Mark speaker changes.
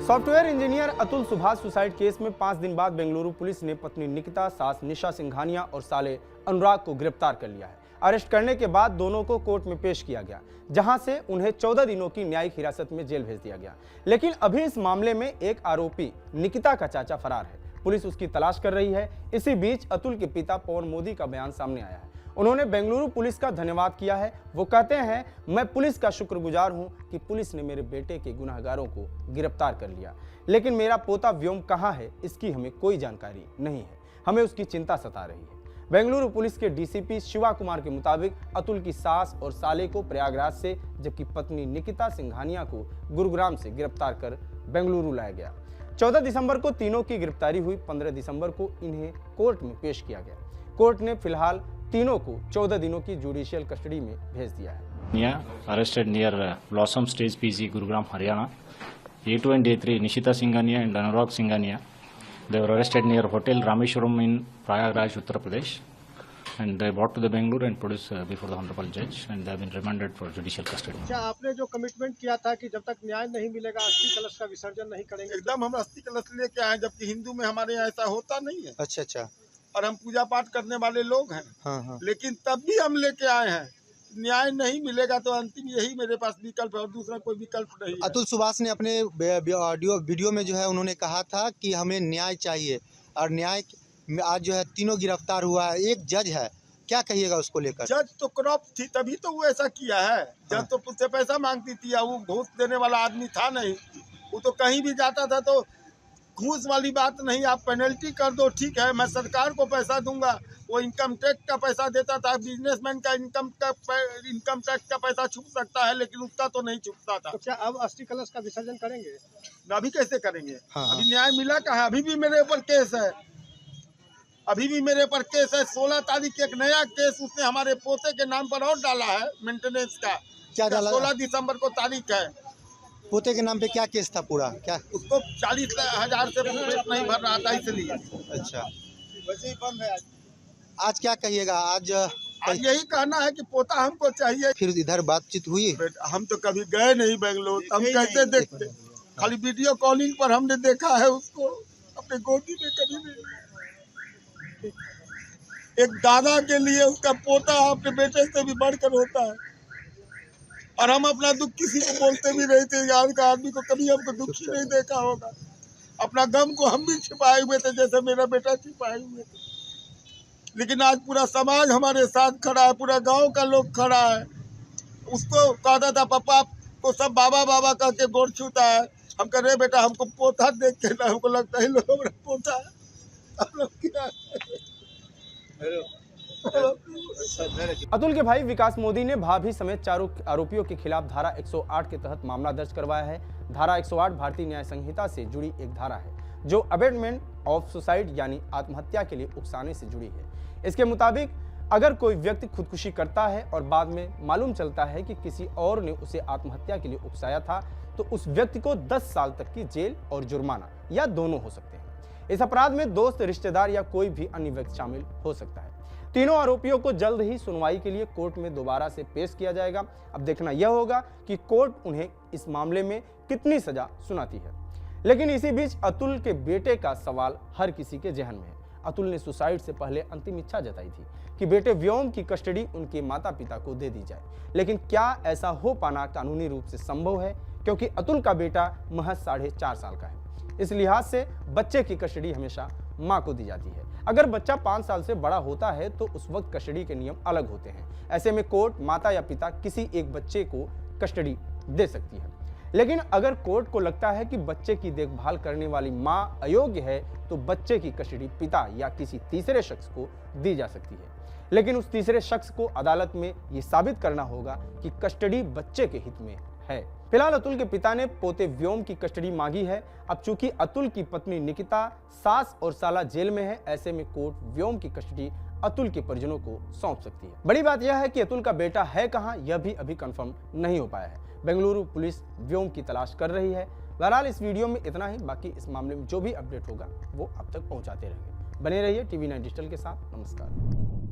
Speaker 1: Software engineer Atul Subhash suicide case में 5 दिन बाद बेंगलुरु पुलिस ने पत्नी निकिता, सास निशा सिंघानिया और साले अनुराग को गिरफ्तार कर लिया है। अरेस्ट करने के बाद दोनों को कोर्ट में पेश किया गया, जहां से उन्हें 14 दिनों की न्यायिक हिरासत में जेल भेज दिया गया। लेकिन अभी इस मामले में एक आरोपी निकिता का चाचा फरार है। पुलिस उसकी तलाश कर रही है। इसी बीच अतुल के पिता पवन मोदी का बयान सामने आया है। उन्होंने बेंगलुरु पुलिस का धन्यवाद किया है। वो कहते हैं, मैं पुलिस का शुक्रगुजार हूं कि पुलिस ने मेरे बेटे के गुनहगारों को गिरफ्तार कर लिया, लेकिन मेरा पोता व्योम कहां है इसकी हमें कोई जानकारी नहीं है। हमें उसकी चिंता सता रही है। बेंगलुरु पुलिस के डीसीपी शिवा कुमार के मुताबिक अतुल की सास और साले को प्रयागराज से, जबकि पत्नी निकिता सिंघानिया को गुरुग्राम से गिरफ्तार कर बेंगलुरु लाया गया। 14 दिसंबर को तीनों की गिरफ्तारी हुई। 15 दिसंबर को इन्हें कोर्ट में पेश किया गया। कोर्ट ने फिलहाल तीनों को 14 दिनों की जुडिशियल कस्टडी में भेज दिया है।
Speaker 2: Arrested near Blossom Stage PG, Gurugram, Haryana. A2 and A3, Nishita Singhania and Anurag Singhania. They were arrested near Hotel Rameshwaram in Prayagraj, Uttar Pradesh, and they brought to the Bengaluru and produced before the Honorable Judge, and they have been remanded for judicial custody.
Speaker 3: अच्छा, आपने जो commitment किया था कि जब तक न्याय नहीं मिलेगा अस्थि कलश का विसर्जन नहीं करेंगे,
Speaker 4: एकदम हम अस्थि कलश लेके आए, जबकि हिंदू में हमारे यहाँ ऐसा होता नहीं है।
Speaker 5: अच्छा।
Speaker 4: और हम पूजा पाठ करने वाले लोग हैं।
Speaker 5: हाँ।
Speaker 4: लेकिन तब भी हम लेके आए हैं। न्याय नहीं मिलेगा तो अंतिम यही मेरे पास विकल्प है, और दूसरा कोई विकल्प नहीं है।
Speaker 5: अतुल सुभाष ने अपने वीडियो में जो है उन्होंने कहा था कि हमें न्याय चाहिए, और न्याय आज जो है तीनों गिरफ्तार हुआ है। एक जज है, क्या कहिएगा उसको लेकर?
Speaker 4: जज तो क्रॉप थी, तभी तो वो ऐसा किया है। जज तो उससे पैसा मांगती थी, वो घूस देने वाला आदमी था नहीं। वो तो कहीं भी जाता था तो घूस वाली बात नहीं, आप पेनल्टी कर दो, ठीक है, मैं सरकार को पैसा दूंगा। वो इनकम टैक्स का पैसा देता था। बिजनेसमैन का इनकम टैक्स का पैसा छुप सकता है, लेकिन उसका तो नहीं छुपता था।
Speaker 3: तो क्या अब अस्थि कलश का विसर्जन करेंगे?
Speaker 4: अभी कैसे करेंगे?
Speaker 5: हाँ।
Speaker 4: अभी न्याय मिला कहाँ? अभी भी मेरे ऊपर केस है। 16 तारीख एक नया केस उसने हमारे पोते के नाम पर और डाला है, मेंटेनेंस का।
Speaker 5: क्या डाला?
Speaker 4: 16 दिसंबर को तारीख है।
Speaker 5: पोते के नाम पे क्या केस था पूरा? क्या
Speaker 4: उसको 40,000 से पेट नहीं भर रहा था, इसलिए।
Speaker 5: अच्छा,
Speaker 4: वैसे ही बंद है।
Speaker 5: आज क्या कहिएगा? आज
Speaker 4: यही कहना है कि पोता हमको चाहिए।
Speaker 5: फिर इधर बातचीत हुई?
Speaker 4: हम तो कभी गए नहीं बेंगलोर, हम कैसे देखते? खाली वीडियो कॉलिंग पर हमने देखा है उसको, अपने गोदी में कभी नहीं। एक दादा के लिए उसका पोता अपने बेटे से भी बढ़कर होता है। और हम अपना दुख किसी को बोलते भी नहीं थे। यार का आदमी को कभी हमको दुखी नहीं देखा होगा। अपना गम को हम भी छिपाए हुए थे, जैसे मेरा बेटा छिपाए हुए थे। लेकिन आज पूरा समाज हमारे साथ खड़ा है, पूरा गांव का लोग खड़ा है। उसको कहता था पापा को सब बाबा बाबा कह के गोड़ छूता है। हम कह रहे बेटा, हमको पोता देख के ना हमको लगता है लोग हमारा पोता है। हम लोग क्या
Speaker 1: अतुल के भाई विकास मोदी ने भाभी समेत 4 आरोपियों के खिलाफ धारा 108 के तहत मामला दर्ज करवाया है। धारा 108 भारतीय न्याय संहिता से जुड़ी एक धारा है, जो अबेटमेंट ऑफ सुसाइड यानी आत्महत्या के लिए उकसाने से जुड़ी है। इसके मुताबिक अगर कोई व्यक्ति खुदकुशी करता है और बाद में मालूम चलता है कि किसी और ने उसे आत्महत्या के लिए उकसाया था, तो उस व्यक्ति को 10 साल तक की जेल और जुर्माना या दोनों हो सकते हैं। इस अपराध में दोस्त, रिश्तेदार या कोई भी अन्य व्यक्ति शामिल हो सकता है। तीनों आरोपियों को जल्द ही सुनवाई के लिए कोर्ट में दोबारा से पेश किया जाएगा। अब देखना यह होगा कि कोर्ट उन्हें इस मामले में कितनी सजा सुनाती है। लेकिन इसी बीच अतुल के बेटे का सवाल हर किसी के जहन में है। अतुल ने सुसाइड से पहले अंतिम इच्छा जताई थी कि बेटे व्योम की कस्टडी उनके माता पिता को दे दी जाए। लेकिन क्या ऐसा हो पाना कानूनी रूप से संभव है? क्योंकि अतुल का बेटा महज 4.5 साल का है। इस लिहाज से बच्चे की कस्टडी हमेशा मां को दी जाती है। अगर बच्चा 5 साल से बड़ा होता है तो उस वक्त कस्टडी के नियम अलग होते हैं। ऐसे में कोर्ट माता या पिता किसी एक बच्चे को कस्टडी दे सकती है। लेकिन अगर कोर्ट को लगता है कि बच्चे की देखभाल करने वाली मां अयोग्य है, तो बच्चे की कस्टडी पिता या किसी तीसरे शख्स को दी जा सकती है। लेकिन उस तीसरे शख्स को अदालत में ये साबित करना होगा कि कस्टडी बच्चे के हित में है। फिलहाल अतुल के पिता ने पोते व्योम की कस्टडी मांगी है। अब चूंकि अतुल की पत्नी निकिता, सास और साला जेल में है, ऐसे में कोर्ट व्योम की कस्टडी अतुल के परिजनों को सौंप सकती है। बड़ी बात यह है कि अतुल का बेटा है कहां, यह भी अभी कंफर्म नहीं हो पाया है। बेंगलुरु पुलिस व्योम की तलाश कर रही है। बहरहाल इस वीडियो में इतना ही। बाकी इस मामले में जो भी अपडेट होगा वो अब तक पहुंचाते रहेंगे। बने रहिए TV9 डिजिटल के साथ। नमस्कार।